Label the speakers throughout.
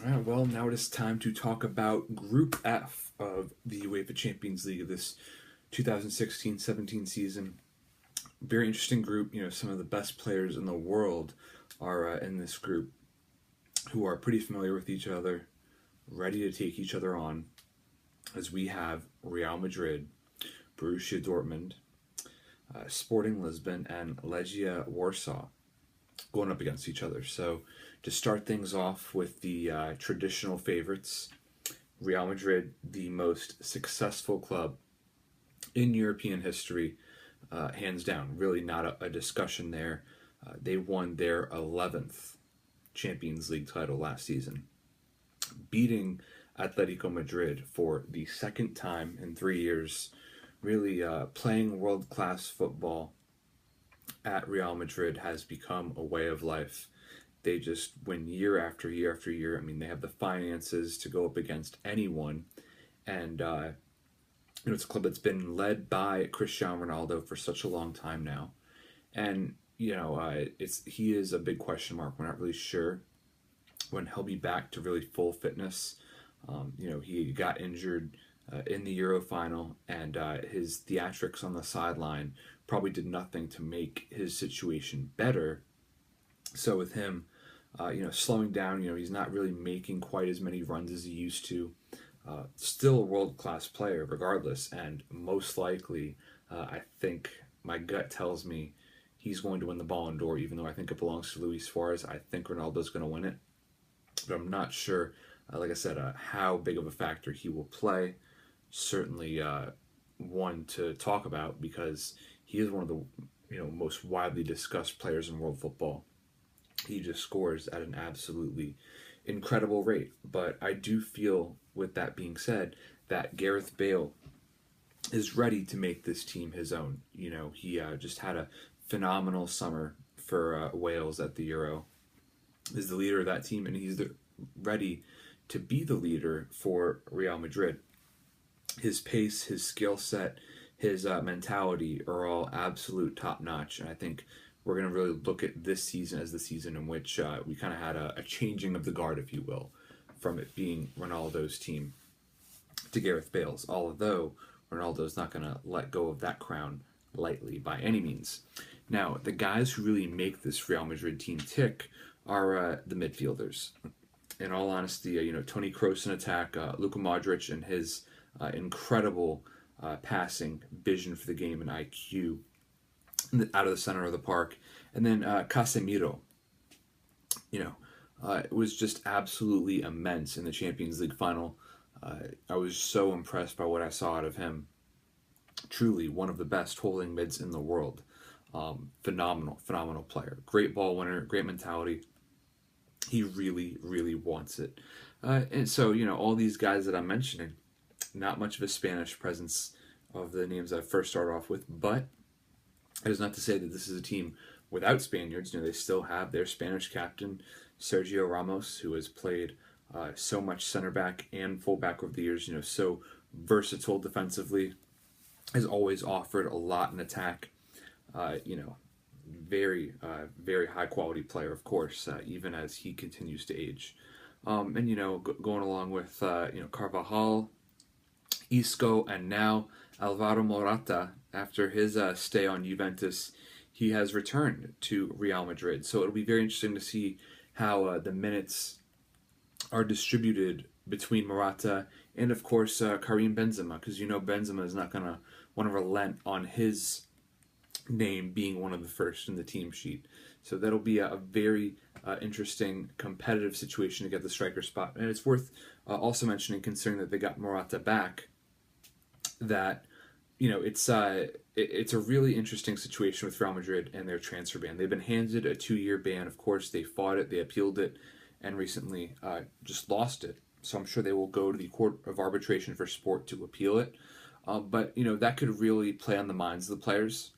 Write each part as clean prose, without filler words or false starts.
Speaker 1: All right, well, now it is time to talk about Group F of the UEFA Champions League of this 2016-17 season. Very interesting group. Some of the best players in the world are in this group who are pretty familiar with each other, ready to take each other on, as we have Real Madrid, Borussia Dortmund, Sporting Lisbon, and Legia Warsaw going up against each other. So to start things off with the traditional favorites, Real Madrid, the most successful club in European history, hands down. Really not a discussion there. They won their 11th Champions League title last season, beating Atletico Madrid for the second time in 3 years, really playing world-class football at Real Madrid has become a way of life. They just win year after year after year. I mean, they have the finances to go up against anyone. And, it's a club that's been led by Cristiano Ronaldo for such a long time now. And, he is a big question mark. We're not really sure when he'll be back to really full fitness. He got injured in the Euro final, and his theatrics on the sideline probably did nothing to make his situation better. So with him, slowing down, he's not really making quite as many runs as he used to. Still a world-class player regardless, and most likely, I think my gut tells me he's going to win the Ballon d'Or, even though I think it belongs to Luis Suarez. I think Ronaldo's going to win it, but I'm not sure, like I said, how big of a factor he will play. Certainly one to talk about because he is one of the most widely discussed players in world football. He just scores at an absolutely incredible rate. But I do feel, with that being said, that Gareth Bale is ready to make this team his own. He just had a phenomenal summer for Wales at the Euro. Is the leader of that team, and he's ready to be the leader for Real Madrid. His pace, his skill set, his mentality are all absolute top-notch, and I think we're going to really look at this season as the season in which we kind of had a changing of the guard, if you will, from it being Ronaldo's team to Gareth Bale's, although Ronaldo's not going to let go of that crown lightly by any means. Now, the guys who really make this Real Madrid team tick are the midfielders. In all honesty, Toni Kroos in attack, Luka Modric and his incredible passing vision for the game and IQ out of the center of the park. And then Casemiro, it was just absolutely immense in the Champions League final. I was so impressed by what I saw out of him. Truly one of the best holding mids in the world. Phenomenal player. Great ball winner, great mentality. He really, really wants it. And so, all these guys that I'm mentioning, not much of a Spanish presence of the names I first started off with, but it is not to say that this is a team without Spaniards. They still have their Spanish captain, Sergio Ramos, who has played so much center back and fullback over the years, so versatile defensively, has always offered a lot in attack, very high quality player, of course, even as he continues to age. And, going along with, Carvajal, Isco, and now Alvaro Morata, after his stay on Juventus, he has returned to Real Madrid. So it'll be very interesting to see how the minutes are distributed between Morata and, of course, Karim Benzema, because Benzema is not going to want to relent on his name being one of the first in the team sheet. So that'll be a very interesting competitive situation to get the striker spot. And it's worth also mentioning, considering that they got Morata back, that it's a really interesting situation with Real Madrid and their transfer ban. They've been handed a 2-year ban. Of course, they fought it, they appealed it, and recently just lost it. So I'm sure they will go to the Court of Arbitration for Sport to appeal it. But that could really play on the minds of the players.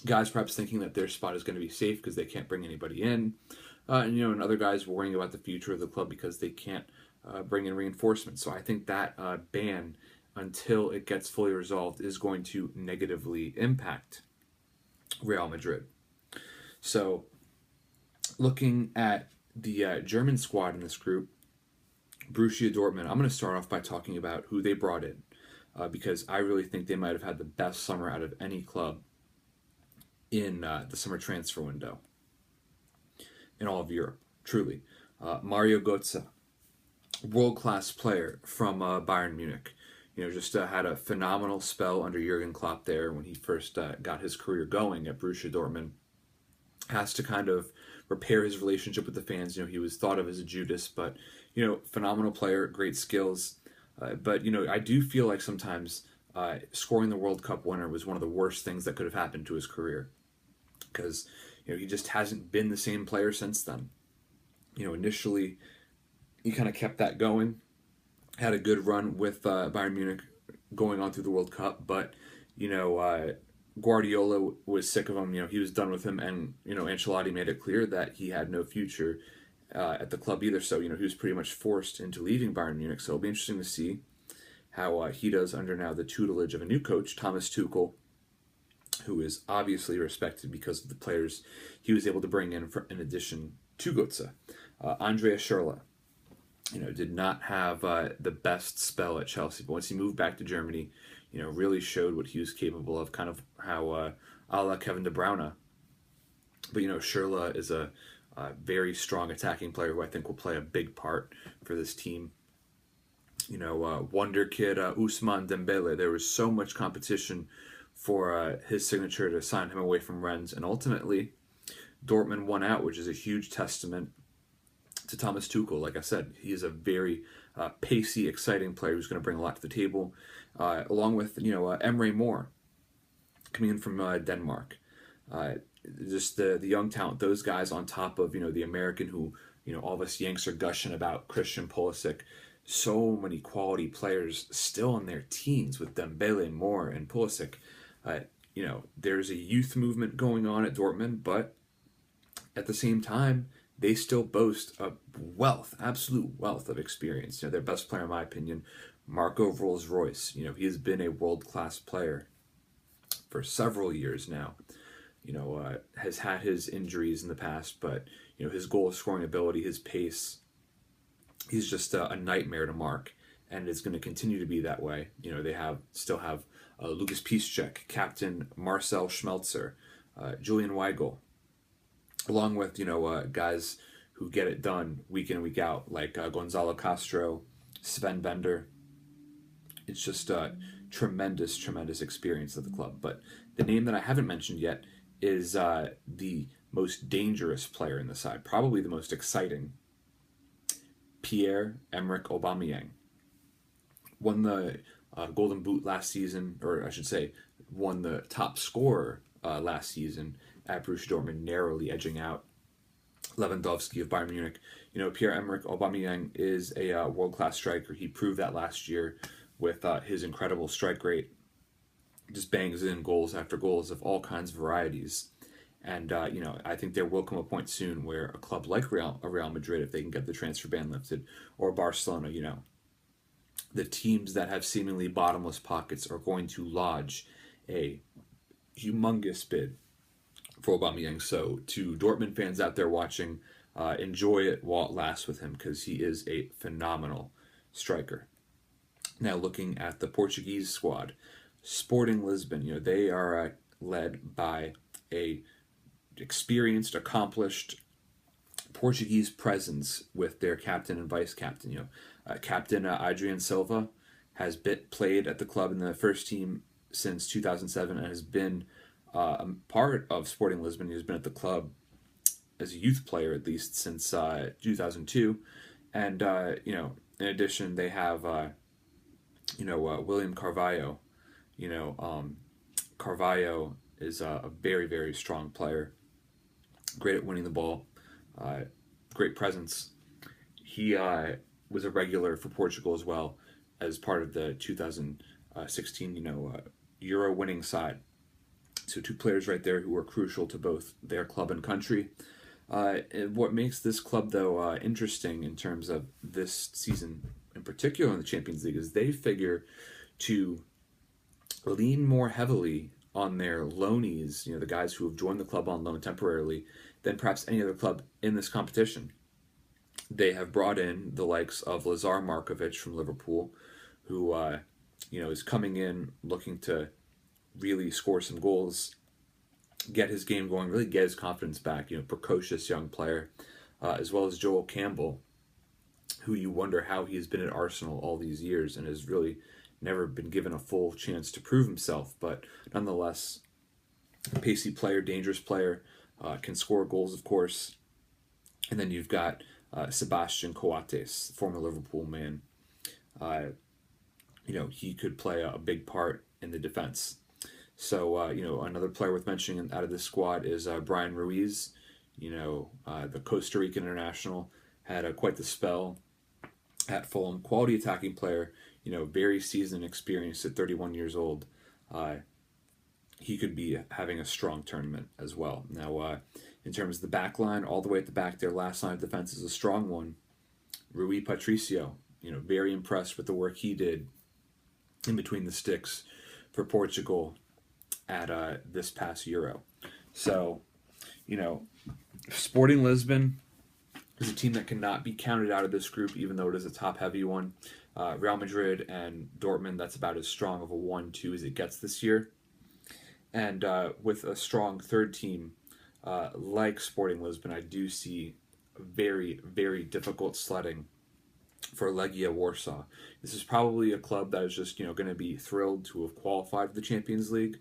Speaker 1: Guys perhaps thinking that their spot is going to be safe because they can't bring anybody in. And other guys worrying about the future of the club because they can't bring in reinforcements. So I think that ban, until it gets fully resolved, is going to negatively impact Real Madrid. So looking at the German squad in this group, Borussia Dortmund, I'm going to start off by talking about who they brought in, because I really think they might have had the best summer out of any club in the summer transfer window in all of Europe, truly. Mario Götze, world-class player from Bayern Munich. Just had a phenomenal spell under Jurgen Klopp there when he first got his career going at Borussia Dortmund. Has to kind of repair his relationship with the fans. He was thought of as a Judas, but phenomenal player, great skills. But I do feel like sometimes scoring the World Cup winner was one of the worst things that could have happened to his career, because he just hasn't been the same player since then. Initially he kind of kept that going, had a good run with Bayern Munich going on through the World Cup, but Guardiola was sick of him. He was done with him, and Ancelotti made it clear that he had no future at the club either. So he was pretty much forced into leaving Bayern Munich. So it'll be interesting to see how he does under now the tutelage of a new coach, Thomas Tuchel, who is obviously respected because of the players he was able to bring in addition to Götze. Andreas Schürrle, did not have the best spell at Chelsea, but once he moved back to Germany, really showed what he was capable of, kind of how a la Kevin De Bruyne. But Schürrle is a very strong attacking player who I think will play a big part for this team. Wonder kid Ousmane Dembele. There was so much competition for his signature to sign him away from Rennes, and ultimately Dortmund won out, which is a huge testament to Thomas Tuchel. Like I said, he is a very pacey, exciting player who's going to bring a lot to the table, along with Emre Moore coming in from Denmark. Just the young talent, those guys on top of the American who all of us Yanks are gushing about, Christian Pulisic. So many quality players still in their teens with Dembele, Moore, and Pulisic. There's a youth movement going on at Dortmund, but at the same time, they still boast a absolute wealth of experience. Their best player, in my opinion, Marco Rolls-Royce. He has been a world-class player for several years now. Has had his injuries in the past, but his goal-scoring ability, his pace, he's just a nightmare to mark, and it's going to continue to be that way. They still have Lucas Piszczek, captain Marcel Schmelzer, Julian Weigl, along with guys who get it done week in and week out, like Gonzalo Castro, Sven Bender. It's just a tremendous experience at the club. But the name that I haven't mentioned yet is the most dangerous player in the side, probably the most exciting, Pierre-Emerick Aubameyang. Won the Golden Boot last season, or I should say, won the top scorer last season at Borussia Dortmund, narrowly edging out Lewandowski of Bayern Munich. Pierre-Emerick Aubameyang is a world-class striker. He proved that last year with his incredible strike rate. Just bangs in goals after goals of all kinds of varieties. And, I think there will come a point soon where a club like Real Madrid, if they can get the transfer ban lifted, or Barcelona, the teams that have seemingly bottomless pockets are going to lodge a humongous bid for Aubameyang. So to Dortmund fans out there watching, enjoy it while it lasts with him, because he is a phenomenal striker. Now looking at the Portuguese squad, Sporting Lisbon, they are led by a experienced, accomplished Portuguese presence with their captain and vice captain. Captain Adrian Silva has played at the club in the first team since 2007 and has been a part of Sporting Lisbon. He's been at the club as a youth player at least since 2002, and in addition they have William Carvalho. Carvalho is a very, very strong player, great at winning the ball, great presence. He was a regular for Portugal as well as part of the 2016 Euro winning side. So two players right there who were crucial to both their club and country. And what makes this club, though, interesting in terms of this season, in particular in the Champions League, is they figure to lean more heavily on their loanees, the guys who have joined the club on loan temporarily, than perhaps any other club in this competition. They have brought in the likes of Lazar Markovic from Liverpool, who is coming in looking to really score some goals, get his game going, really get his confidence back. Precocious young player, as well as Joel Campbell, who you wonder how he's been at Arsenal all these years and has really never been given a full chance to prove himself. But nonetheless, pacey player, dangerous player, can score goals, of course. And then you've got Sebastian Coates, former Liverpool man. He could play a big part in the defense. So, another player worth mentioning out of this squad is Brian Ruiz. The Costa Rican international had quite the spell at Fulham. Quality attacking player, very seasoned, experienced at 31 years old. He could be having a strong tournament as well. Now, in terms of the back line, all the way at the back, their last line of defense is a strong one. Rui Patricio, very impressed with the work he did in between the sticks for Portugal at this past Euro. So, Sporting Lisbon is a team that cannot be counted out of this group, even though it is a top-heavy one. Real Madrid and Dortmund, that's about as strong of a 1-2 as it gets this year. And with a strong third team like Sporting Lisbon, I do see very, very difficult sledding for Legia Warsaw. This is probably a club that is just going to be thrilled to have qualified for the Champions League.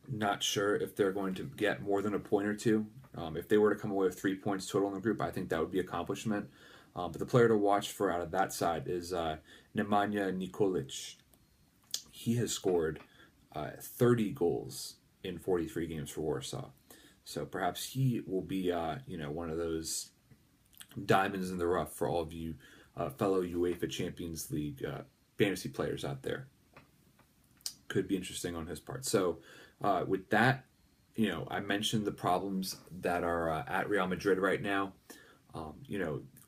Speaker 1: Not sure if they're going to get more than a point or two. If they were to come away with 3 points total in the group, I think that would be an accomplishment. But the player to watch for out of that side is Nemanja Nikolic. He has scored 30 goals in 43 games for Warsaw. So perhaps he will be one of those diamonds in the rough for all of you fellow UEFA Champions League fantasy players out there. Could be interesting on his part. So with that, I mentioned the problems that are at Real Madrid right now.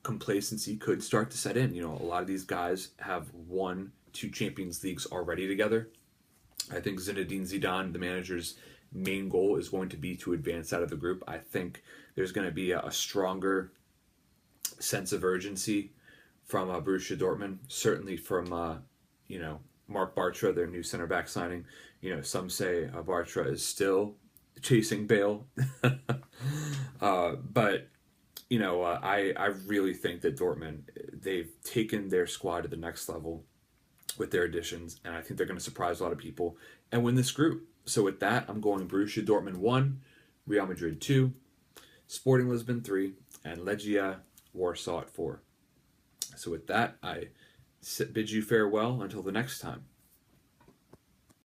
Speaker 1: Complacency could start to set in. A lot of these guys have won 2 Champions Leagues already together. I think Zinedine Zidane, the manager's main goal, is going to be to advance out of the group. I think there's going to be a stronger sense of urgency from Borussia Dortmund, certainly from Marc Bartra, their new center back signing. Some say Bartra is still chasing Bale, but I really think that Dortmund, they've taken their squad to the next level with their additions, and I think they're going to surprise a lot of people and win this group. So with that, I'm going Borussia Dortmund 1, Real Madrid 2, Sporting Lisbon 3, and Legia Warsaw at 4. So with that, I bid you farewell until the next time.